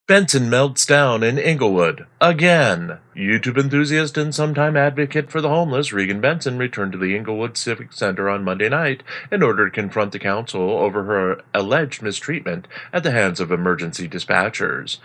Benson melts down in Englewood again. YouTube enthusiast and sometime advocate for the homeless Regan Benson returned to the Englewood Civic Center on Monday night in order to confront the council over her alleged mistreatment at the hands of emergency dispatchers.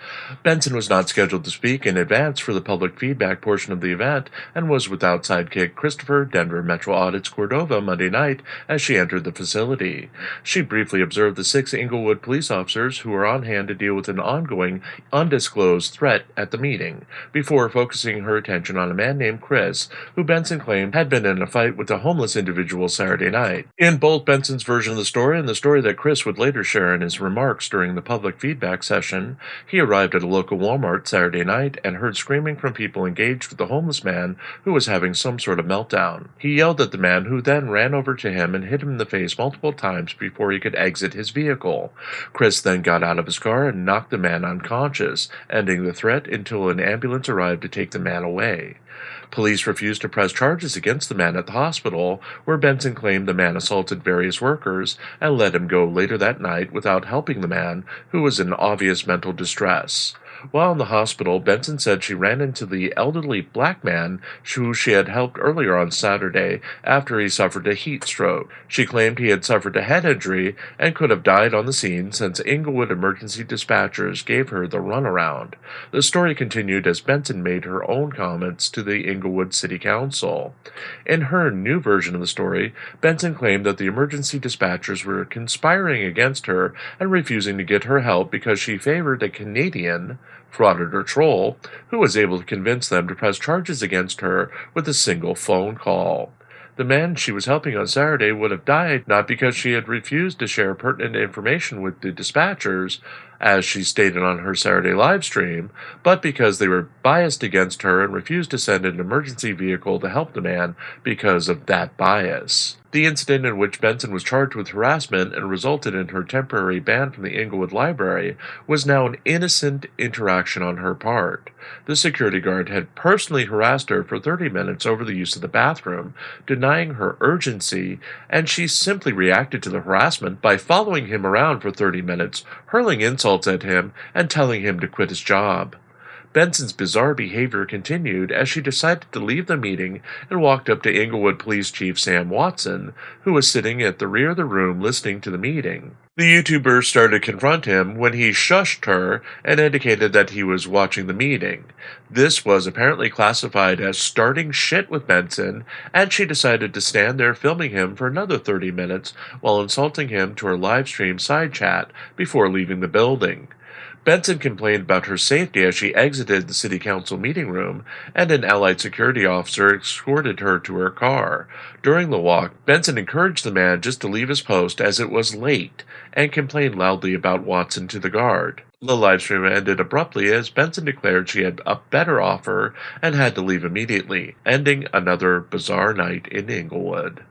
Benson was not scheduled to speak in advance for the public feedback portion of the event and was without sidekick Christopher Denver Metro Audits Cordova Monday night as she entered the facility. She briefly observed the 6 Englewood police officers who were on hand to deal with an ongoing undisclosed threat at the meeting, before focusing her attention on a man named Chris, who Benson claimed had been in a fight with a homeless individual Saturday night. In both Benson's version of the story and the story that Chris would later share in his remarks during the public feedback session, he arrived at a local Walmart Saturday night and heard screaming from people engaged with the homeless man who was having some sort of meltdown. He yelled at the man, who then ran over to him and hit him in the face multiple times before he could exit his vehicle. Chris then got out of his car and knocked the man unconscious, ending the threat until an ambulance arrived to take the man away. Police refused to press charges against the man at the hospital, where Benson claimed the man assaulted various workers and let him go later that night without helping the man, who was in obvious mental distress. While in the hospital, Benson said she ran into the elderly black man who she had helped earlier on Saturday after he suffered a heat stroke. She claimed he had suffered a head injury and could have died on the scene since Englewood emergency dispatchers gave her the runaround. The story continued as Benson made her own comments to the Englewood City Council. In her new version of the story, Benson claimed that the emergency dispatchers were conspiring against her and refusing to get her help because she favored a Canadian fraudster troll who was able to convince them to press charges against her with a single phone call. The man she was helping on Saturday would have died not because she had refused to share pertinent information with the dispatchers, as she stated on her Saturday live stream, but because they were biased against her and refused to send an emergency vehicle to help the man because of that bias. The incident, in which Benson was charged with harassment and resulted in her temporary ban from the Englewood Library, was now an innocent interaction on her part. The security guard had personally harassed her for 30 minutes over the use of the bathroom, denying her urgency, and she simply reacted to the harassment by following him around for 30 minutes, hurling insults at him, and telling him to quit his job. Benson's bizarre behavior continued as she decided to leave the meeting and walked up to Englewood Police Chief Sam Watson, who was sitting at the rear of the room listening to the meeting. The YouTuber started to confront him when he shushed her and indicated that he was watching the meeting. This was apparently classified as starting shit with Benson, and she decided to stand there filming him for another 30 minutes while insulting him to her live stream side chat before leaving the building. Benson complained about her safety as she exited the city council meeting room, and an allied security officer escorted her to her car. During the walk, Benson encouraged the man just to leave his post as it was late, and complained loudly about Watson to the guard. The livestream ended abruptly as Benson declared she had a better offer and had to leave immediately, ending another bizarre night in Englewood.